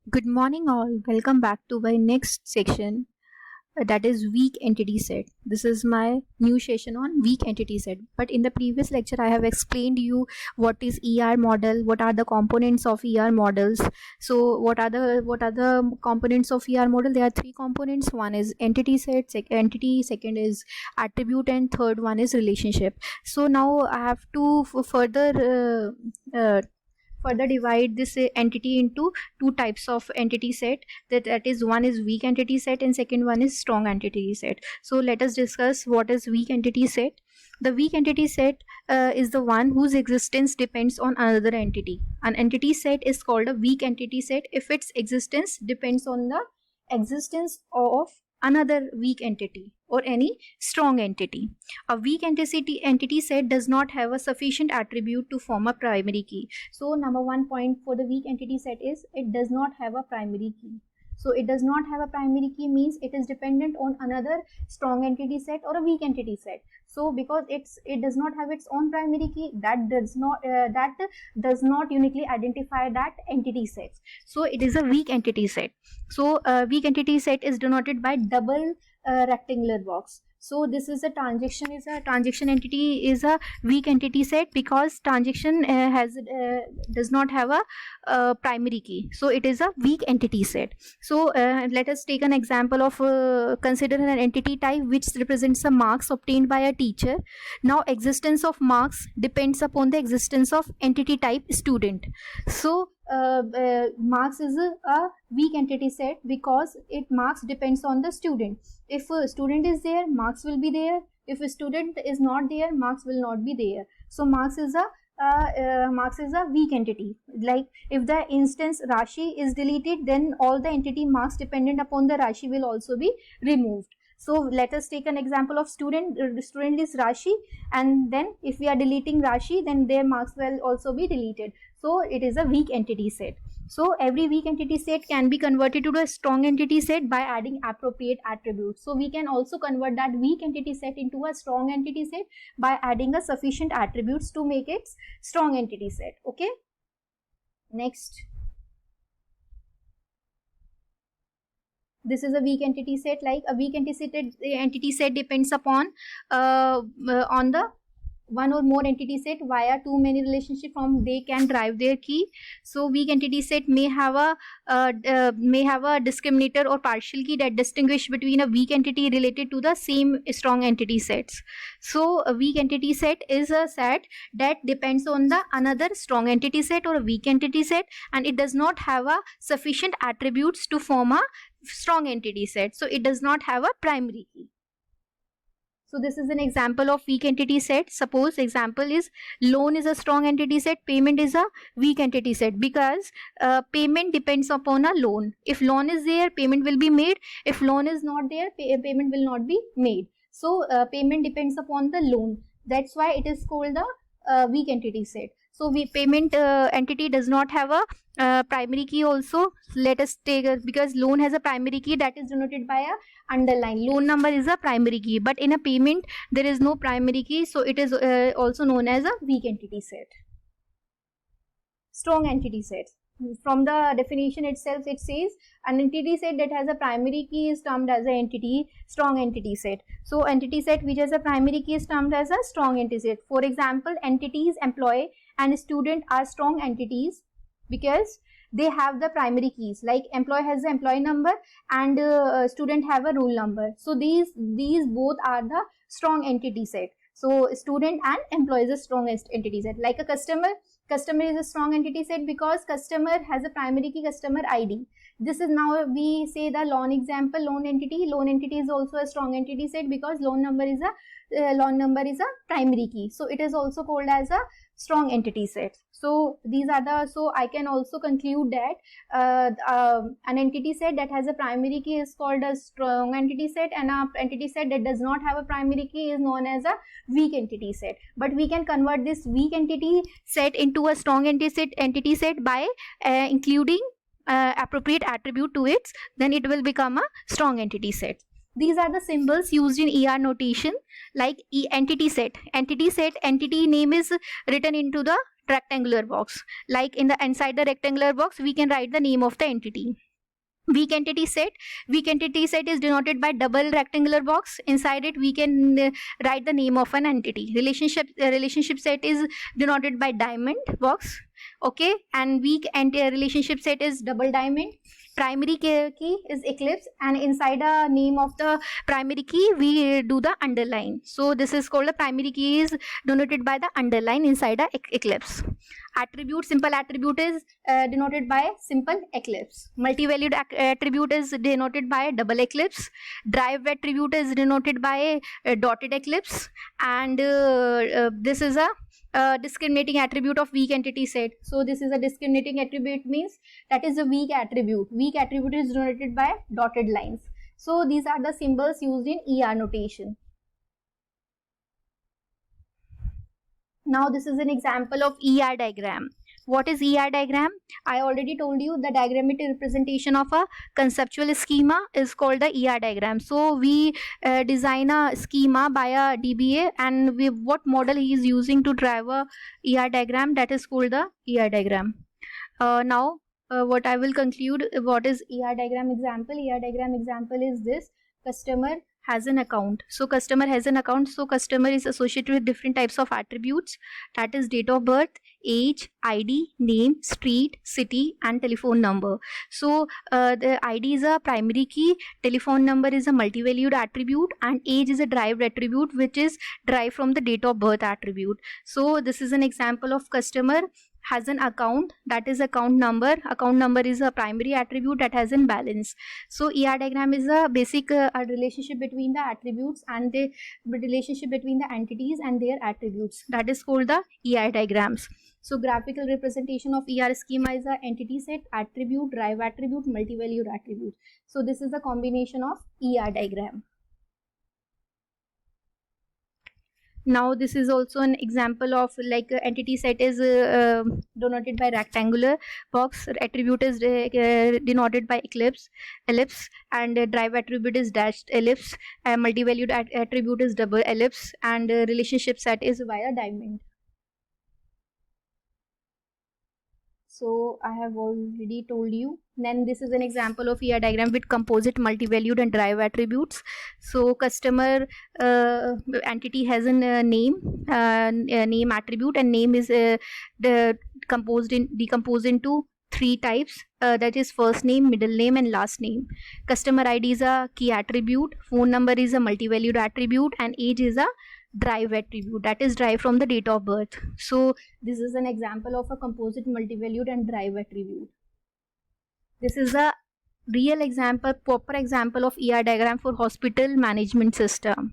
Good morning, all. Welcome back to my next section, that is weak entity set. This is my new session on weak entity set. But in the previous lecture, I have explained you what is ER model, what are the components of ER models. So, what are the components of ER model? There are three components. One is entity set, entity. Second is attribute, and third one is relationship. So now I have to further divide this entity into two types of entity set. That is, one is weak entity set and second one is strong entity set. So let us discuss what is weak entity set. The weak entity set is the one whose existence depends on another entity. An entity set is called a weak entity set if its existence depends on the existence of another weak entity or any strong entity. A weak entity set does not have a sufficient attribute to form a primary key. So number one point for the weak entity set is it does not have a primary key. So it does not have a primary key means it is dependent on another strong entity set or a weak entity set. So because it does not have its own primary key, that does not uniquely identify that entity set. So it is a weak entity set. So weak entity set is denoted by double rectangular box. So this is a transaction entity is a weak entity set because transaction does not have a primary key. So it is a weak entity set. So let us take an example of consider an entity type which represents the marks obtained by a teacher. Now existence of marks depends upon the existence of entity type student. So marks is a weak entity set because marks depends on the student. If a student is there, marks will be there. If a student is not there, marks will not be there. So marks is a weak entity. Like if the instance Rashi is deleted, then all the entity marks dependent upon the Rashi will also be removed. So let us take an example of student. Student is Rashi, and then if we are deleting Rashi, then their marks will also be deleted. So it is a weak entity set. So every weak entity set can be converted to a strong entity set by adding appropriate attributes. So we can also convert that weak entity set into a strong entity set by adding a sufficient attributes to make it strong entity set. Okay. Next. This is a weak entity set. Like a weak entity set depends upon on the one or more entity set via too many relationship from they can drive their key. So weak entity set may have a discriminator or partial key that distinguish between a weak entity related to the same strong entity sets. So a weak entity set is a set that depends on the another strong entity set or a weak entity set, and it does not have a sufficient attributes to form a strong entity set. So it does not have a primary key. So this is an example of weak entity set. Suppose example is loan is a strong entity set, payment is a weak entity set because payment depends upon a loan. If loan is there, payment will be made. If loan is not there, payment will not be made. So payment depends upon the loan. That's why it is called the weak entity set. So payment entity does not have a primary key also. Let us take because loan has a primary key that is denoted by a underline. Loan number is a primary key, but in a payment there is no primary key, so it is also known as a weak entity set. Strong entity set. From the definition itself, it says an entity set that has a primary key is termed as a strong entity set. So entity set which has a primary key is termed as a strong entity set. For example, entities employee and student are strong entities because they have the primary keys. Like employee has the employee number and student have a roll number. So these both are the strong entity set. So student and employee is a strong entity set. Like a customer is a strong entity set because customer has a primary key, customer ID. This is now we say the loan example, loan entity is also a strong entity set because loan number is a primary key. So it is also called as a strong entity set. So these are so I can also conclude that an entity set that has a primary key is called a strong entity set, and an entity set that does not have a primary key is known as a weak entity set. But we can convert this weak entity set into a strong entity set by including appropriate attribute to it, then it will become a strong entity set. These are the symbols used in ER notation, like entity set. Entity name is written into the rectangular box. Like in the inside the rectangular box, we can write the name of the entity. Weak entity set is denoted by double rectangular box. Inside it we can write the name of an entity. Relationship set is denoted by diamond box. Okay, and weak relationship set is double diamond. Primary key is eclipse, and inside the name of the primary key we do the underline. So this is called the primary key is denoted by the underline inside the eclipse. Attribute, simple attribute is denoted by simple eclipse. Multi-valued attribute is denoted by double eclipse. Drive attribute is denoted by dotted eclipse. And this is a discriminating attribute of weak entity set. So this is a discriminating attribute, means that is a weak attribute. Weak attribute is denoted by dotted lines. So these are the symbols used in ER notation. Now this is an example of ER diagram. What is ER diagram? I already told you the diagrammatic representation of a conceptual schema is called the ER diagram. So we design a schema by a DBA, and what model he is using to drive a ER diagram, that is called the ER diagram. Now what I will conclude, what is ER diagram example? ER diagram example is this: customer has an account. So customer has an account. So customer is associated with different types of attributes, that is date of birth, age, ID, name, street, city, and telephone number. So the ID is a primary key, telephone number is a multi-valued attribute, and age is a derived attribute which is derived from the date of birth attribute. So this is an example of customer has an account, that is account number. Account number is a primary attribute that has a balance. So ER diagram is a basic a relationship between the attributes and the relationship between the entities and their attributes, that is called the ER diagrams. So graphical representation of ER schema is a entity set, attribute, drive attribute, multi-valued attribute. So this is a combination of ER diagram. Now this is also an example of like entity set is denoted by rectangular box, attribute is denoted by ellipse, and drive attribute is dashed ellipse, multi-valued attribute is double ellipse, and relationship set is via diamond. So I have already told you. Then this is an example of ER diagram with composite, multi-valued, and drive attributes. So customer entity has a name attribute, and name is decomposed into three types, that is first name, middle name, and last name. Customer ID is a key attribute, phone number is a multi-valued attribute, and age is a drive attribute, that is derived from the date of birth. So this is an example of a composite, multi-valued, and drive attribute. This is a real example, proper example of ER diagram for hospital management system.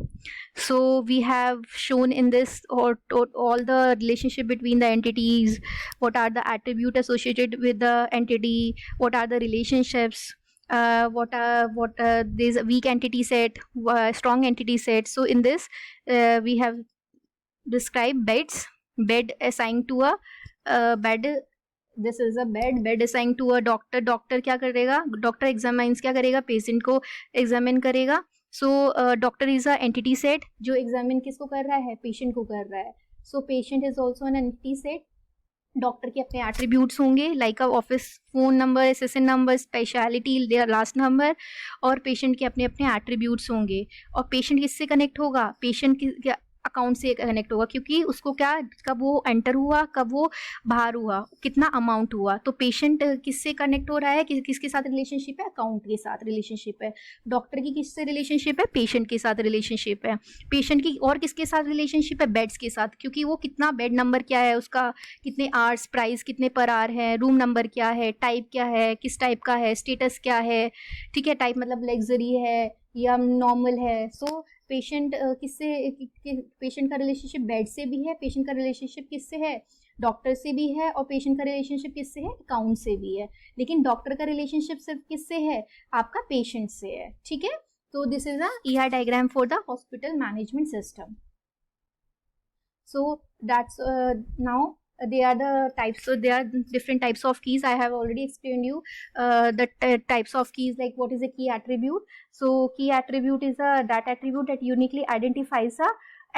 So we have shown in this all the relationship between the entities, what are the attributes associated with the entity, what are the relationships, there's a weak entity set, strong entity set. So in this we have described bed assigned to a bed. This is a bed assigned to a doctor. Doctor क्या करेगा, doctor एग्जामाइंस क्या करेगा, patient को examine करेगा. So doctor is a entity set जो examine किसको कर रहा है, पेशेंट को कर रहा है. So patient is also an entity set. Doctor के अपने एट्रीब्यूट्स होंगे like a office phone number, SSN number, speciality, their last number, और पेशेंट के अपने अपने एट्रीब्यूट्स होंगे. और पेशेंट किससे कनेक्ट होगा, पेशेंट की अकाउंट से कनेक्ट होगा, क्योंकि उसको क्या, कब वो एंटर हुआ, कब वो बाहर हुआ, कितना अमाउंट हुआ. तो पेशेंट किससे कनेक्ट हो रहा है, किसके साथ रिलेशनशिप है, अकाउंट के साथ रिलेशनशिप है. डॉक्टर की किससे रिलेशनशिप है, पेशेंट के साथ रिलेशनशिप है. पेशेंट की और किसके साथ रिलेशनशिप है, बेड्स के साथ, क्योंकि वो कितना बेड नंबर क्या है उसका, कितने आवर्स, प्राइस कितने पर आवर है, रूम नंबर क्या है, टाइप क्या है, किस टाइप का है, स्टेटस क्या है. ठीक है, टाइप मतलब लग्जरी है या नॉर्मल है. सो पेशेंट पेशेंट का रिलेशनशिप बेड से भी है, पेशेंट का रिलेशनशिप किससे है, डॉक्टर से भी है, और पेशेंट का रिलेशनशिप किससे है, अकाउंट से भी है. लेकिन डॉक्टर का रिलेशनशिप सिर्फ किससे है, आपका पेशेंट से है. ठीक है, तो this is a ER diagram for the hospital management system. So that's now they are the types. So there are different types of keys. I have already explained you the types of keys, like what is a key attribute. So key attribute is that attribute that uniquely identifies a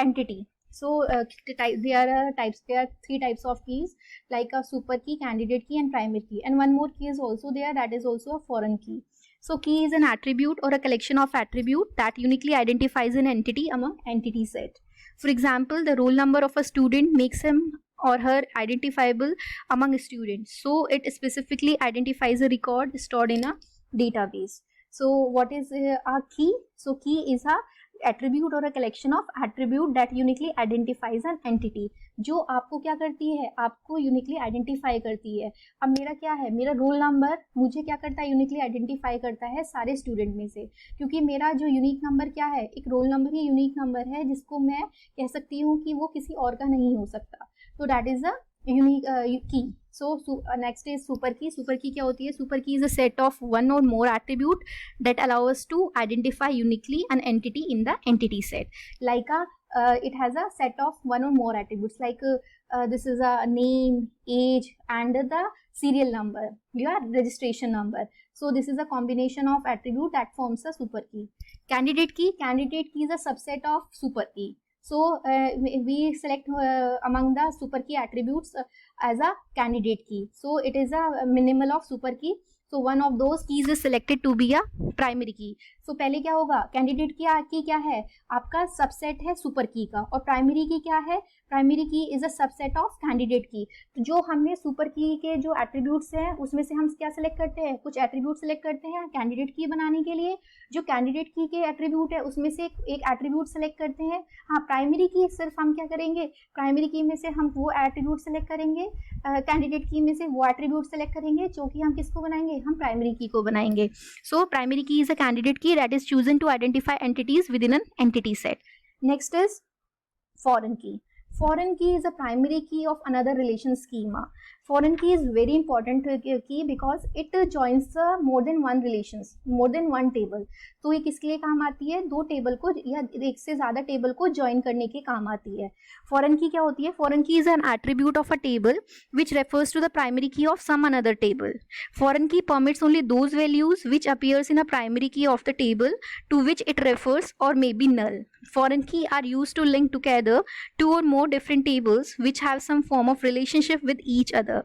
entity. So there are 3 types of keys, like a super key, candidate key, and primary key. And one more key is also there, that is also a foreign key. So key is an attribute or a collection of attribute that uniquely identifies an entity among entity set. For example, the roll number of a student makes him or her identifiable among students. So it specifically identifies a record stored in a database. So what is a key? So key is a attribute और a collection of attribute that uniquely identifies an entity, जो आपको क्या करती है, आपको uniquely identify करती है. अब मेरा क्या है, मेरा रोल नंबर मुझे क्या करता है, यूनिकली आइडेंटिफाई करता है सारे स्टूडेंट में से, क्योंकि मेरा जो यूनिक नंबर क्या है, एक रोल नंबर ही यूनिक नंबर है जिसको मैं कह सकती हूँ कि वो किसी और का नहीं हो सकता. तो दैट इज द यूनिक की. So next is super key. Super key क्या होती है? Super key is a set of one or more attribute that allow us to identify uniquely an entity in the entity set. Like it has a set of one or more attributes. Like this is a name, age, and the serial number, your registration number. So this is a combination of attribute that forms a super key. Candidate key. Candidate key is a subset of super key. So we select among the super key attributes as a candidate key. So it is a minimal of super key. So one of those keys is selected to be a primary key. So पहले क्या होगा, candidate की क्या है, आपका subset है super की का, और प्राइमरी की क्या है, प्राइमरी की is a subset of candidate की. तो जो हमने सुपर की के जो एट्रीब्यूट्स हैं उसमें से हम क्या सेलेक्ट करते हैं, कुछ एट्रीब्यूट सेलेक्ट करते हैं कैंडिडेट की बनाने के लिए. जो कैंडिडेट की के एट्रीब्यूट है उसमें से एक एट्रीब्यूट सेलेक्ट करते हैं. हाँ, प्राइमरी की सिर्फ हम क्या करेंगे, प्राइमरी की में से हम वो एट्रीब्यूट सेलेक्ट करेंगे, कैंडिडेट की में से वो एट्रीब्यूट सेलेक्ट करेंगे जो कि हम किसको बनाएंगे, हम प्राइमरी की को बनाएंगे. सो प्राइमरी की इज अ कैंडिडेट की that is chosen to identify entities within an entity set. Next is foreign key. Foreign key is a primary key of another relation schema. Foreign key is very important key because it joins more than one relations, more than one table. तो ये किसके लिए काम आती है, दो table को या एक से ज्यादा टेबल को ज्वाइन करने के काम आती है. फॉरेन की क्या होती है, फॉरेन की is an attribute of a table which refers to the primary key of some another table. Foreign key permits only those values which appears in a primary key of the table to which it refers or may be null. Foreign key are used to link together two or more different tables which have some form of relationship with each other.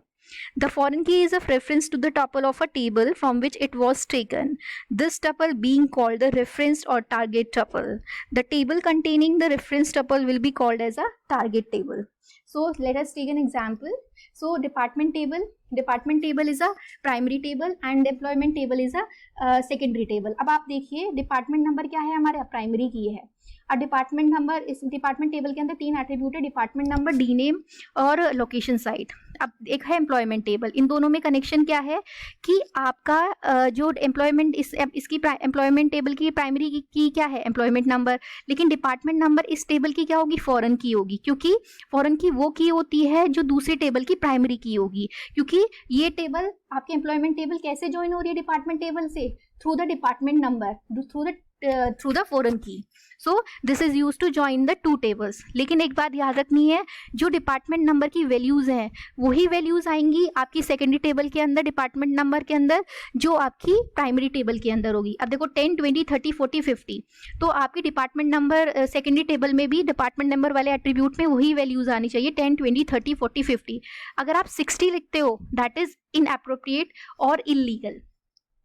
The foreign key is a reference to the tuple of a table from which it was taken, this tuple being called the referenced or target tuple. The table containing the reference tuple will be called as a target table. So let us take an example. So department table is a primary table and employment table is a secondary table. अब आप देखिए department number क्या है, हमारे primary की है. और department number, इस डिपार्टमेंट टेबल के अंदर 3 एट्रीब्यूट है, डिपार्टमेंट नंबर, डी नेम और लोकेशन साइट. अब एक है एम्प्लॉयमेंट टेबल. इन दोनों में कनेक्शन क्या है कि आपका जो एम्प्लॉयमेंट इसकी एम्प्लॉयमेंट टेबल की प्राइमरी की क्या है, एम्प्लॉयमेंट नंबर, लेकिन डिपार्टमेंट नंबर इस टेबल की क्या होगी, फॉरेन की होगी, क्योंकि फॉरेन की वो की होती है जो दूसरी टेबल की प्राइमरी की होगी. क्योंकि ये टेबल आपके एम्प्लॉयमेंट टेबल कैसे ज्वाइन हो रही है डिपार्टमेंट टेबल से, through the department number, through the foreign key. So this is use to join the two tables. लेकिन एक बात याद रखनी है, जो डिपार्टमेंट नंबर की वैल्यूज हैं वही वैल्यूज आएंगी आपकी सेकेंडरी टेबल के अंदर, डिपार्टमेंट नंबर के अंदर, जो आपकी प्राइमरी टेबल के अंदर होगी. अब देखो 10, 20, 30, 40, 50, तो आपकी डिपार्टमेंट नंबर सेकेंडरी टेबल में भी डिपार्टमेंट नंबर वाले एट्रीब्यूट में वही वैल्यूज आनी चाहिए, 10, 20, 30, 40, 50. अगर आप 60 लिखते हो दैट इज इनएप्रोप्रिएट और illegal,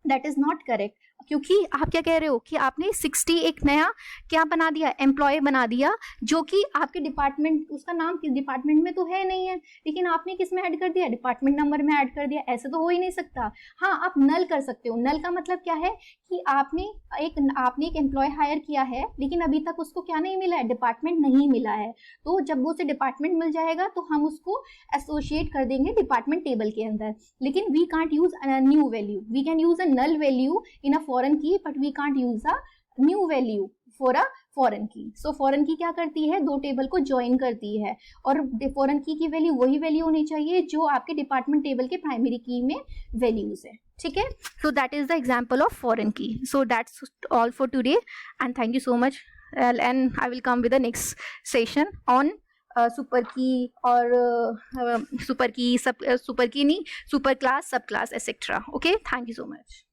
that is not correct. क्योंकि आप क्या कह रहे हो कि आपने 60 एक नया क्या बना दिया, एम्प्लॉय बना दिया, जो कि आपके डिपार्टमेंट, उसका नाम किस डिपार्टमेंट में तो है नहीं है, लेकिन आपने किस में ऐड कर दिया, डिपार्टमेंट नंबर में ऐड कर दिया. ऐसे तो हो ही नहीं सकता. हाँ, आप नल कर सकते हो. नल का मतलब क्या है कि आपने एक एम्प्लॉय हायर किया है लेकिन अभी तक उसको क्या नहीं मिला है, डिपार्टमेंट नहीं मिला है. तो जब वो उसे डिपार्टमेंट मिल जाएगा तो हम उसको एसोसिएट कर देंगे डिपार्टमेंट टेबल के अंदर. लेकिन we can't use a new value, we can use a null value in a foreign key, but we can't use a new value for a foreign key. So foreign की क्या करती है, दो table को join करती है, और foreign की वैल्यू वही वैल्यू होनी चाहिए जो आपके डिपार्टमेंट टेबल के प्राइमरी की में वैल्यूज है. ठीक है. So that is the example of foreign key. So that's all for today and thank you so much. And I will come with the next session on super key और super key, sub super key नहीं, super class, sub class, etcetera. Okay, thank you so much.